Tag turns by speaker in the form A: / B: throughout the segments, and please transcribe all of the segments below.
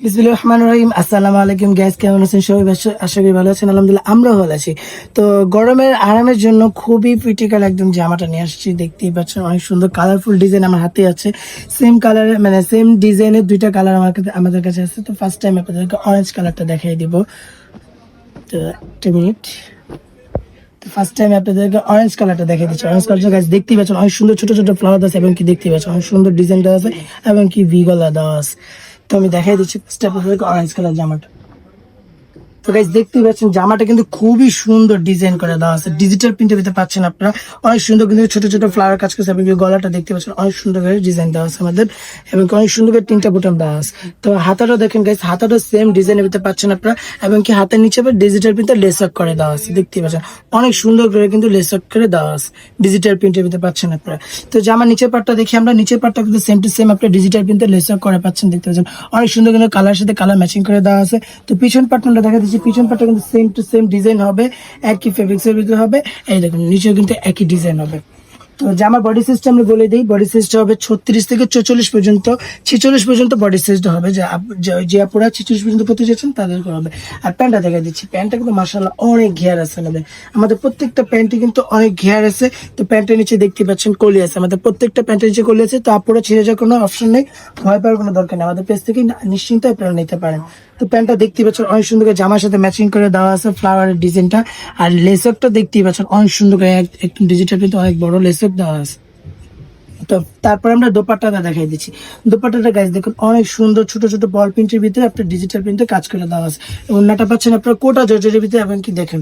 A: বিসমিল্লাহির রহমানির রহিম। আসসালামু আলাইকুম গাইস, কেমন আছেন সবাই? আশা করি ভালো আছেন। আলহামদুলিল্লাহ আমরাও ভালো আছি। তো গরমের আরামের জন্য খুবই ক্রিটিক্যাল একদম জামাটা নিয়ে আসছি। দেখতেই পাচ্ছেন অনেক সুন্দর কালারফুল ডিজাইন আমার হাতে আছে। সেম কালারের মানে সেম ডিজাইনের দুইটা কালার আমাদের কাছে আছে। তো ফার্স্ট টাইম আপনাদেরকে অরেঞ্জ কালারটা দেখিয়ে দিব। তো একটা মিনিট। তো ফার্স্ট টাইম আপনাদেরকে অরেঞ্জ কালারটা দেখিয়ে দিচ্ছি। অরেঞ্জ কালারটা গাইস দেখতেই পাচ্ছেন অনেক সুন্দর ছোট ছোট ফ্লাওয়ার আছে এবং কি দেখতেই পাচ্ছেন অনেক সুন্দর ডিজাইন দেওয়া আছে এবং কি ভি গলা দেওয়া আছে। তো আমি দেখাই দিচ্ছি ফার্স্ট আপনাদেরকে অরেঞ্জ কালার জামাটা। তো গাইস দেখতেই পাচ্ছেন জামাটা কিন্তু খুবই সুন্দর ডিজাইন করে দেওয়া আছে। ডিজিটাল প্রিন্টের ভিতরে পাচ্ছেন আপনারা। অনেক সুন্দর কিন্তু ছোট ছোট ফ্লাওয়ার কাজ করছে এবং গলাটা দেখতে পাচ্ছেন অনেক সুন্দর করে ডিজাইন দেওয়া আছে আমাদের এবং অনেক সুন্দর করে তিনটা বুটাম দেওয়া আছে। তো হাতাটা দেখেন গাইস, হাতাটা সেম ডিজাইনের ভিতরে পাচ্ছেন আপনারা এবং কি হাতের নিচে ডিজিটাল প্রিন্টে লেস ওয়ার্ক করে দেওয়া আছে। দেখতেই পাচ্ছেন অনেক সুন্দর করে কিন্তু লেস ওয়ার্ক করে দেওয়া আছে। ডিজিটাল প্রিন্টের ভিতরে পাচ্ছেন আপনারা। তো জামা নিচের পাটটা দেখি আমরা। নিচের পাটটা কিন্তু সেম টু সেম আপনারা ডিজিটাল প্রিন্টে লেস ওয়ার্ক করে পাচ্ছেন। দেখতে পাচ্ছেন অনেক সুন্দর কিন্তু কালার সাথে কালার ম্যাচিং করে দেওয়া আছে। তো পিছন পাটটা দেখা দিচ্ছি। পিছন পাটটা কিন্তু সেম টু সেম ডিজাইন হবে, একই ফেব্রিক্সের ভিতরে হবে। এই দেখুন নিচেও কিন্তু একই ডিজাইন হবে। তো জামার বডি সিস্টেম আমরা বলে দিই। বডি সাইজটা হবে 36 থেকে 44 পর্যন্ত, 46 পর্যন্ত বডি সাইজটা হবে। যে আপুরা 46 পর্যন্ত পড়তে চাচ্ছেন তাদের হবে। আর প্যান্টটা দেখা দিচ্ছি। প্যান্টটা কিন্তু মাশাআল্লাহ অনেক ঘেয়ার আছে আমাদের প্রত্যেকটা প্যান্টে কিন্তু অনেক ঘেয়ার আছে। তো প্যান্টের নিচে দেখতে পাচ্ছেন কলি আছে। আমাদের প্রত্যেকটা প্যান্টের নিচে কলি আছে। তো আপুরা ছিঁড়ে যাওয়ার কোনো অপশন নেই, ভয় পাওয়ার কোনো দরকার নেই। আমাদের পেজ থেকে নিশ্চিন্তে আপনারা নিতে পারেন। তো প্যান্টটা দেখতে পাচ্ছেন অনেক সুন্দর করে জামার সাথে ম্যাচিং করে দেওয়া আছে ফ্লাওয়ারের ডিজাইনটা। আর লেসকটা দেখতেই পাচ্ছেন অনেক সুন্দর করে একদম ডিজিটাল কিন্তু অনেক বড় লেসক দেওয়া আছে। তো তারপর আমরা দোপাট্টাটা দেখাই দিচ্ছি। দোপাট্টাটা গাইস দেখুন অনেক সুন্দর ছোট ছোট বল প্রিন্টের ভিতরে আপনার ডিজিটাল প্রিন্টে কাজ করে দেওয়া আছে। ওড়নাটা পাচ্ছেন আপনার কোটা জর্জেটের ভিতরে এবং কি দেখেন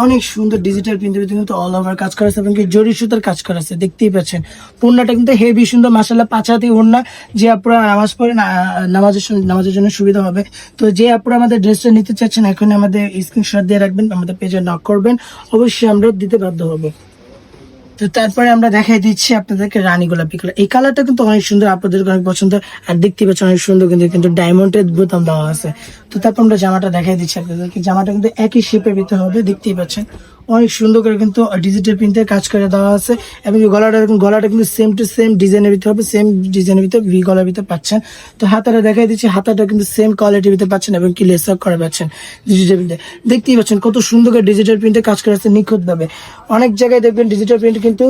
A: অনেক সুন্দর ডিজিটাল প্রিন্টের ভিতরে কিন্তু অল ওভার কাজ করা আছে এবং কি জরি সুতার কাজ করা আছে। দেখতেই পাচ্ছেন ওড়নাটা কিন্তু হেভি সুন্দর মাশাআল্লাহ। 5 হাতি ওড়না। যে আপনারা নামাজ পড়ে নামাজের জন্য সুবিধা হবে। তো যে আপনারা আমাদের ড্রেসটা নিতে চাচ্ছেন এখন আমাদের স্ক্রিনশট দিয়ে রাখবেন, আমাদের পেজে নক করবেন, অবশ্যই আমরা দিতে বাধ্য হবো। তো তারপরে আমরা দেখাই দিচ্ছি আপনাদেরকে রানী গোলাপি কালার। এই কালারটা কিন্তু অনেক সুন্দর, আপনাদের অনেক পছন্দ। আর দেখতে পাচ্ছেন অনেক সুন্দর কিন্তু ডায়মন্ডের বোতাম দেওয়া আছে। তো তারপর আমরা জামাটা দেখাই দিচ্ছি আপনাদেরকে। জামাটা কিন্তু একই শেপের ভিতরে হবে। দেখতেই পাচ্ছেন অনেক সুন্দর করে কিন্তু ডিজিটাল প্রিন্টের কাজ করে দেওয়া আছে এবং গলাটা কিন্তু সেম টু সেম ডিজাইনের ভিতরে হবে। সেম ডিজাইনের ভিতরে ভি গলার ভিতরে পাচ্ছেন। তো হাতাটা দেখাই দিচ্ছি। হাতাটা কিন্তু সেম কোয়ালিটির ভিতরে পাচ্ছেন এবং কি লেস ওয়ার্ক করে পাচ্ছেন ডিজিটাল প্রিন্টে। দেখতেই পাচ্ছেন কত সুন্দর করে ডিজিটাল প্রিন্টে কাজ করে আছে নিখুঁত ভাবে। অনেক জায়গায় দেখবেন ডিজিটাল প্রিন্ট কিন্তু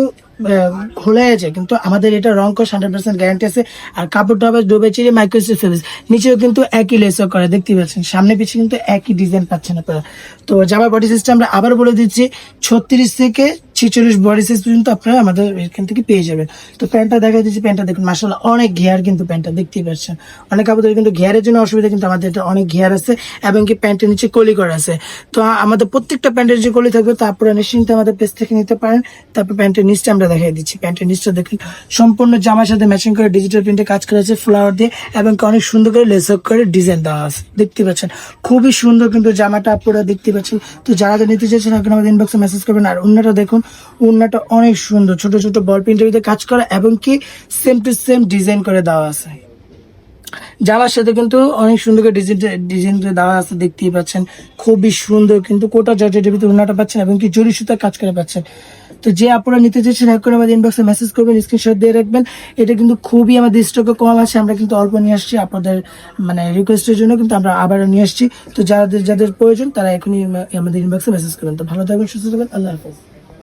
A: খোলা আছে, কিন্তু আমাদের এটা রং কস 100% গ্যারান্টি আছে। আর কাপড়টা হবে ডুবে চিরে মাইক্রোসিপ ফেব্রিক্স। নিচেও কিন্তু একই লেস ওয়ার্ক করে। দেখতেই পাচ্ছেন সামনে পিছে কিন্তু একই ডিজাইন পাচ্ছেন আপনারা। তো জামার বডি সাইজটা আমরা আবার বলে দিচ্ছি 36 থেকে 46 বডি সাইজ পর্যন্ত আপনারা আমাদের এখান থেকে পেয়ে যাবেন। তো প্যান্টটা দেখা দিচ্ছি। প্যান্টটা দেখুন মাশাআল্লাহ অনেক ঘেয়ার কিন্তু প্যান্টটা দেখতেই পাচ্ছেন। অনেক আপনাদের কিন্তু ঘেয়ারের জন্য অসুবিধা, কিন্তু আমাদের এটা অনেক ঘেয়ার আছে এবং কি প্যান্টের নিচে কলি করা আছে। তো আমাদের প্রত্যেকটা প্যান্টের যে কলি থাকবে তা আপনারা নিশ্চিন্তে আমাদের পেজ থেকে নিতে পারেন। তারপর প্যান্টের নিচটা আমরা দেখাই দিচ্ছি। প্যান্টের নিচটা দেখুন সম্পূর্ণ জামার সাথে ম্যাচিং করে ডিজিটাল প্রিন্টে কাজ করা আছে ফ্লাওয়ার দিয়ে এবং অনেক সুন্দর করে লেস ওয়ার্ক করে ডিজাইন দেওয়া আছে। দেখতে পাচ্ছেন খুবই সুন্দর কিন্তু জামাটা আপনারা দেখতে পাচ্ছেন। তো যারা নিতে চাইছেন এখন আমাদের ইনবক্সে মেসেজ করবেন। আর ওড়নাটা দেখুন, ওড়নাটা অনেক সুন্দর ছোট ছোট বল প্রিন্টের ভিতরে কাজ করা এবং কি সেম টু সেম ডিজাইন করে দেওয়া আছে। জামার সাথে কিন্তু অনেক সুন্দর করে ডিজাইন দেওয়া আছে। দেখতেই পাচ্ছেন খুবই সুন্দর কিন্তু কোটা জর্জেটের ভিতরে ওড়নাটা পাচ্ছেন এবং কি জরি সুতার কাজ করে পাচ্ছেন। তো যে আপনারা নিতে চাইছেন এখন আমাদের ইনবক্সে মেসেজ করবেন, স্ক্রিনশট দিয়ে রাখবেন। এটা কিন্তু খুবই আমাদের স্টকে কম আছে, আমরা কিন্তু অল্প নিয়ে আসছি আপনাদের মানে রিকোয়েস্টের জন্য, কিন্তু আমরা আবারও নিয়ে আসছি। তো যাদের যাদের প্রয়োজন তারা এখনই আমাদের ইনবক্সে মেসেজ করবেন। তো ভালো থাকবেন, সুস্থ থাকবেন, আল্লাহ হাফেজ।